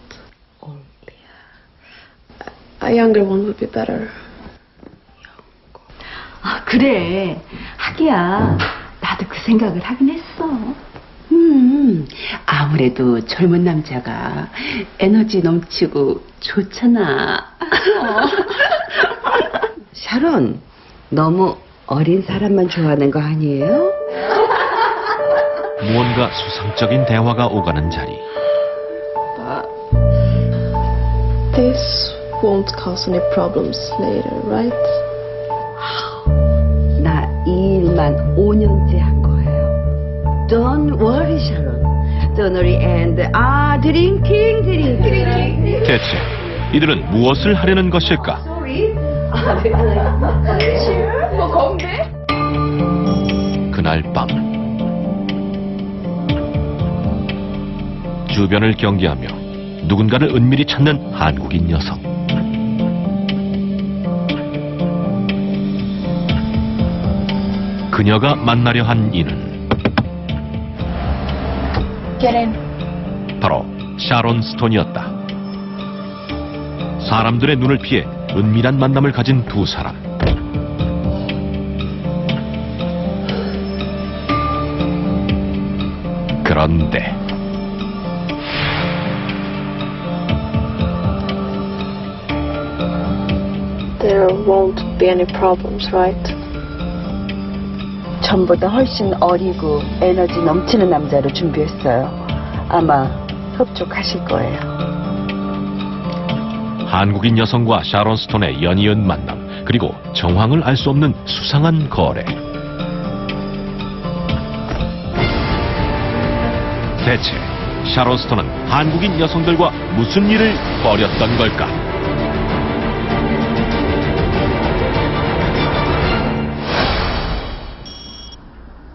A younger one would be better. 아, 그래. 하기야. 나도 그 생각을 하긴 했어. 아무래도 젊은 남자가 에너지 넘치고 좋잖아. 샤론, 너무 어린 사람만 좋아하는 거 아니에요? 무언가 수상적인 대화가 오가는 자리. But this won't cause any problems later, right? 나 이 일만 5년째 한 거예요. Don't worry, Sharon. Don't worry and drinking. 대체 이들은 무엇을 하려는 것일까? 뭐 건배? 그날 밤 주변을 경계하며 누군가를 은밀히 찾는 한국인 여성. 그녀가 만나려 한 이는 바로 샤론 스톤이었다. 사람들의 눈을 피해 은밀한 만남을 가진 두 사람. 그런데 There won't be any problems, right? 전보다 훨씬 어리고 에너지 넘치는 남자를 준비했어요. 아마 흡족하실 거예요. 한국인 여성과 샤론 스톤의 연이은 만남, 그리고 정황을 알 수 없는 수상한 거래. 대체 샤론 스톤은 한국인 여성들과 무슨 일을 벌였던 걸까?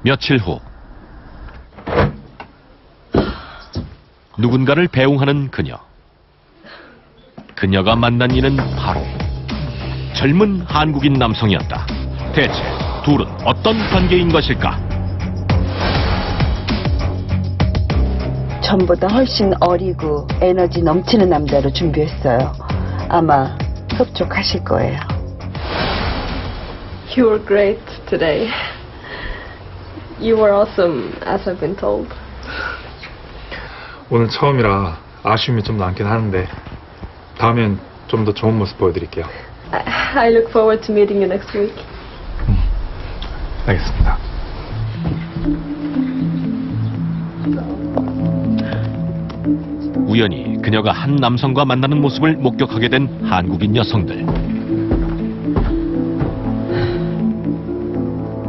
며칠 후 누군가를 배웅하는 그녀. 그녀가 만난 이는 바로 젊은 한국인 남성이었다. 대체 둘은 어떤 관계인 것일까? 전보다 훨씬 어리고 에너지 넘치는 남자를 준비했어요. 아마 흡족하실 거예요. You were great today. You were awesome, as I've been told. 오늘 처음이라 아쉬움이 좀 남긴 하는데 다음엔 좀 더 좋은 모습 보여드릴게요. I look forward to meeting you next week. 알겠습니다. 우연히 그녀가 한 남성과 만나는 모습을 목격하게 된 한국인 여성들.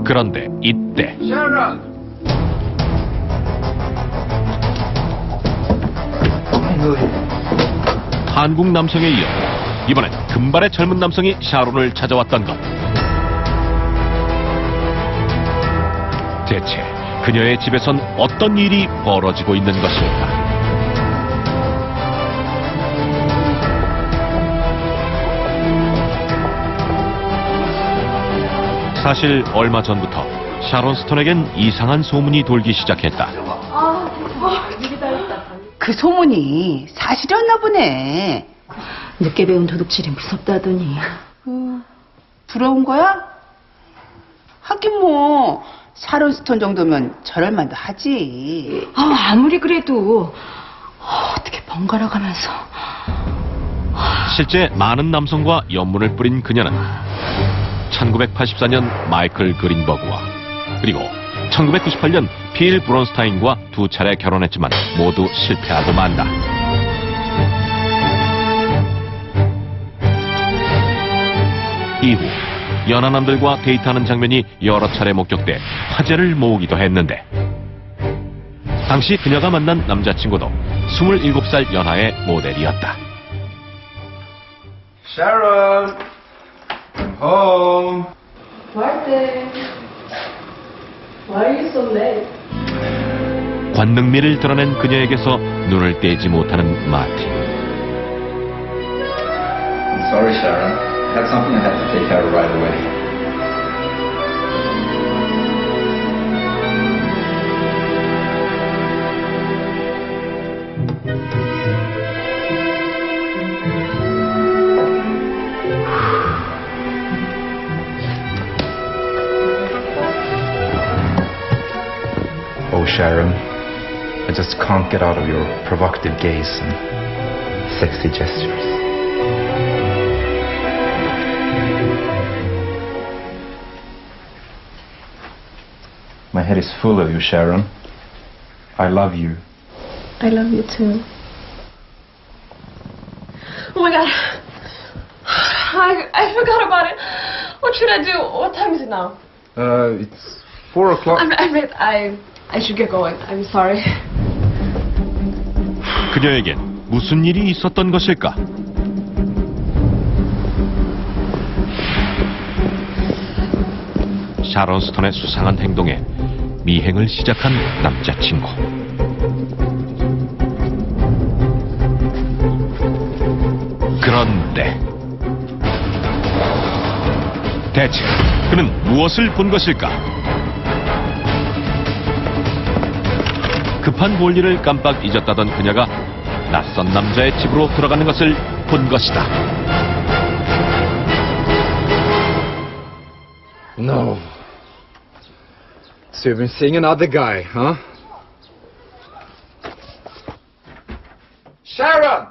그런데 이때 한국 남성에 이어 이번엔 금발의 젊은 남성이 샤론을 찾아왔던 것. 대체 그녀의 집에선 어떤 일이 벌어지고 있는 것일까? 사실 얼마 전부터 샤론 스톤에겐 이상한 소문이 돌기 시작했다. 그 소문이 사실이었나 보네. 늦게 배운 도둑질이 무섭다더니. 부러운 거야? 하긴 뭐 샤론 스톤 정도면 저럴 만도 하지. 아무리 그래도 어떻게 번갈아 가면서. 실제 많은 남성과 연문을 뿌린 그녀는 1984년 마이클 그린버그와 그리고 1998년 필 브론스타인과 2차례 결혼했지만 모두 실패하고 만다. 이후 연하남들과 데이트하는 장면이 여러 차례 목격돼 화제를 모으기도 했는데 당시 그녀가 만난 남자친구도 27살 연하의 모델이었다. Sharon, home. Martin, why are you so late? 관능미를 드러낸 그녀에게서 눈을 떼지 못하는 마틴. I'm sorry, Sharon. I had something I had to take care of right away. Oh, Sharon, I just can't get out of your provocative gaze and sexy gestures. My head is full of you, Sharon. I love you. I love you too. Oh my god. I forgot about it. What should I do? What time is it now? It's 4 o'clock. I should get going. I'm sorry. 그녀에겐 무슨 일이 있었던 것일까? 샤론 스톤의 수상한 행동에 미행을 시작한 남자친구. 그런데 대체 그는 무엇을 본 것일까? 급한 볼일을 깜빡 잊었다던 그녀가 낯선 남자의 집으로 들어가는 것을 본 것이다. No. So you've been seeing another guy, huh? Sharon!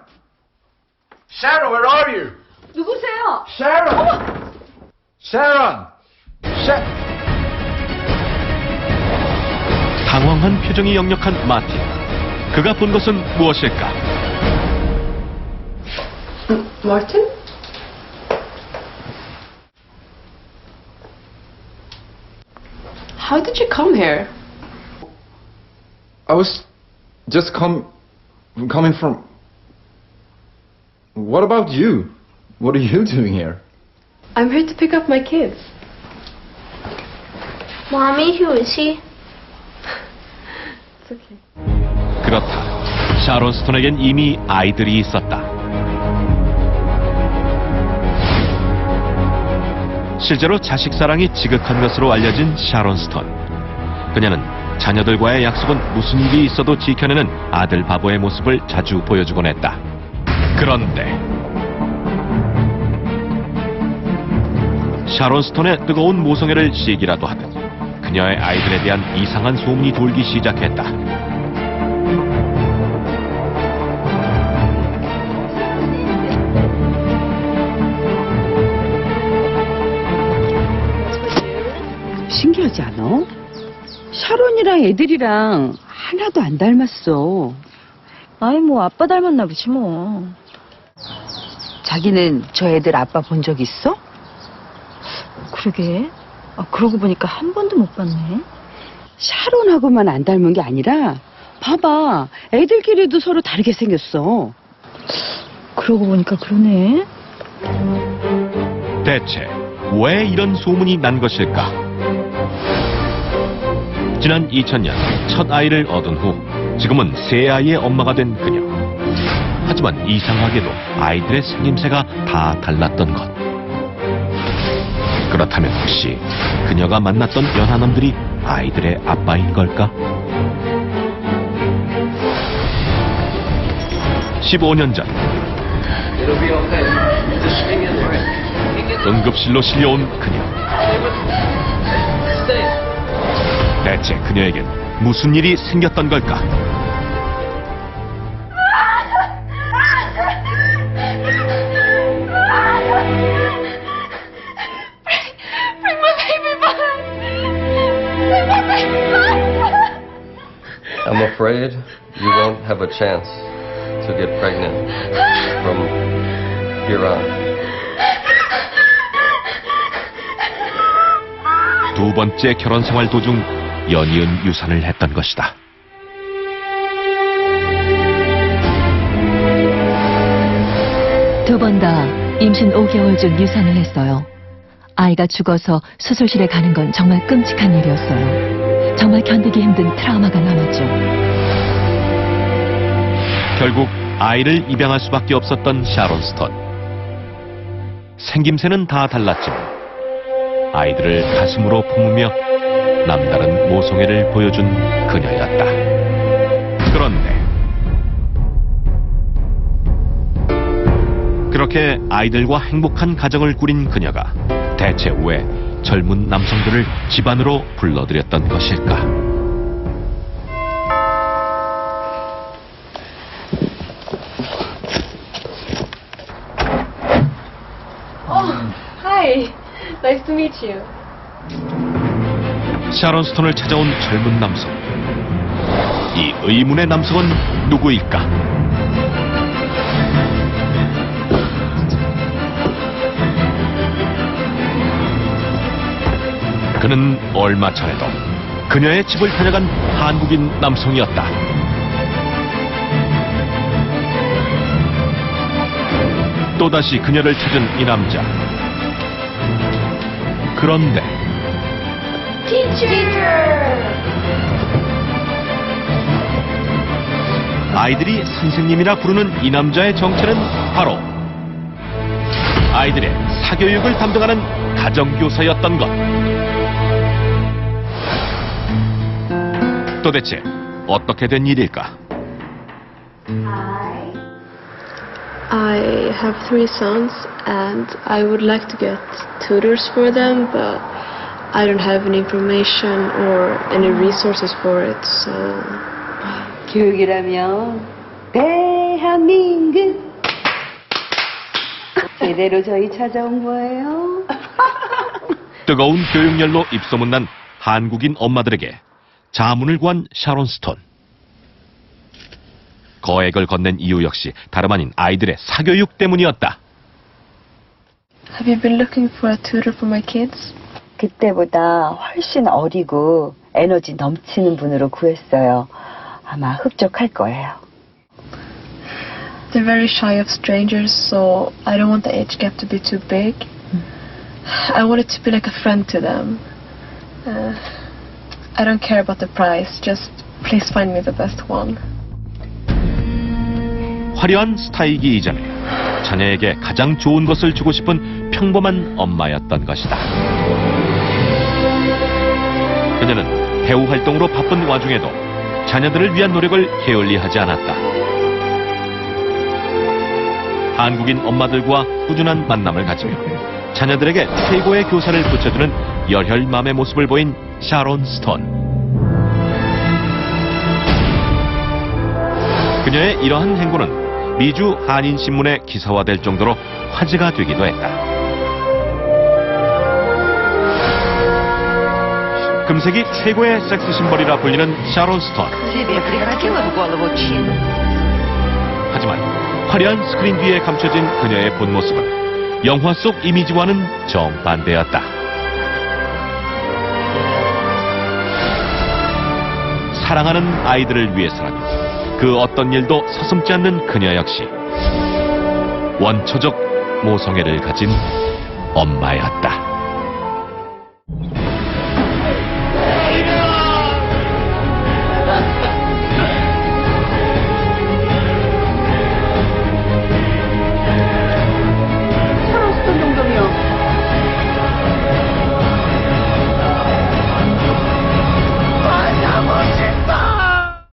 Sharon, where are you? 누구세요? Sharon! Sharon! 당황한 표정이 역력한 마틴. 그가 본 것은 무엇일까? Martin? How did you come here? I was just coming from... What about you? What are you doing here? I'm here to pick up my kids. Mommy, who is he? It's okay. 그렇다. 샤론 스톤에겐 이미 아이들이 있었다. 실제로 자식 사랑이 지극한 것으로 알려진 샤론 스톤. 그녀는 자녀들과의 약속은 무슨 일이 있어도 지켜내는 아들 바보의 모습을 자주 보여주곤 했다. 그런데 샤론 스톤의 뜨거운 모성애를 시기라도 하듯 그녀의 아이들에 대한 이상한 소문이 돌기 시작했다. 신기하지 않아? 샤론이랑 애들이랑 하나도 안 닮았어. 아이 뭐 아빠 닮았나 보지 뭐. 자기는 저 애들 아빠 본 적 있어? 그러게. 그러고 보니까 한 번도 못 봤네. 샤론하고만 안 닮은 게 아니라 봐봐, 애들끼리도 서로 다르게 생겼어. 그러고 보니까 그러네. 대체 왜 이런 소문이 난 것일까? 지난 2000년 첫 아이를 얻은 후 지금은 세 아이의 엄마가 된 그녀. 하지만 이상하게도 아이들의 생김새가 다 달랐던 것. 그렇다면 혹시 그녀가 만났던 연하남들이 아이들의 아빠인 걸까? 15년 전 응급실로 실려온 그녀. 대체 그녀에겐 무슨 일이 생겼던 걸까? I'm afraid you won't have a chance to get pregnant from here on. 두 번째 결혼 생활 도중 연이은 유산을 했던 것이다. 두 번 다 임신 5개월 중 유산을 했어요. 아이가 죽어서 수술실에 가는 건 정말 끔찍한 일이었어요. 정말 견디기 힘든 트라우마가 남았죠. 결국 아이를 입양할 수밖에 없었던 샤론 스톤. 생김새는 다 달랐지만 아이들을 가슴으로 품으며 남다른 모성애를 보여준 그녀였다. 그런데 그렇게 아이들과 행복한 가정을 꾸린 그녀가 대체 왜 젊은 남성들을 집안으로 불러들였던 것일까? Oh, hi. Nice to meet you. 샤론 스톤을 찾아온 젊은 남성. 이 의문의 남성은 누구일까? 그는 얼마 전에도 그녀의 집을 다녀간 한국인 남성이었다. 또다시 그녀를 찾은 이 남자. 그런데 아이들이 선생님이라 부르는 이 남자의 정체는 바로 아이들의 사교육을 담당하는 가정교사였던 것. 도대체 어떻게 된 일일까? I have 3 sons and I would like to get tutors for them, but I don't have any information or any resources for it, so... 교육이라면 대한민국 제대로 저희 찾아온 거예요. 뜨거운 교육열로 입소문난 한국인 엄마들에게 자문을 구한 샤론 스톤. 거액을 건넨 이유 역시 다름 아닌 아이들의 사교육 때문이었다. Have you been looking for a tutor for my kids? 그때보다 훨씬 어리고 에너지 넘치는 분으로 구했어요. 아마 흡족할 거예요. They're very shy of strangers, so I don't want the age gap to be too big. I want it to be like a friend to them. I don't care about the price, just please find me the best one. 화려한 스타이기 이전에 자녀에게 가장 좋은 것을 주고 싶은 평범한 엄마였던 것이다. 그녀는 배우 활동으로 바쁜 와중에도 자녀들을 위한 노력을 게을리하지 않았다. 한국인 엄마들과 꾸준한 만남을 가지며 자녀들에게 최고의 교사를 붙여주는 열혈맘의 모습을 보인 샤론 스톤. 그녀의 이러한 행보는 미주 한인신문에 기사화될 정도로 화제가 되기도 했다. 금세기 최고의 섹스 심벌이라 불리는 샤론 스톤. 하지만 화려한 스크린 뒤에 감춰진 그녀의 본 모습은 영화 속 이미지와는 정반대였다. 사랑하는 아이들을 위해서라면 그 어떤 일도 서슴지 않는 그녀 역시 원초적 모성애를 가진 엄마였다.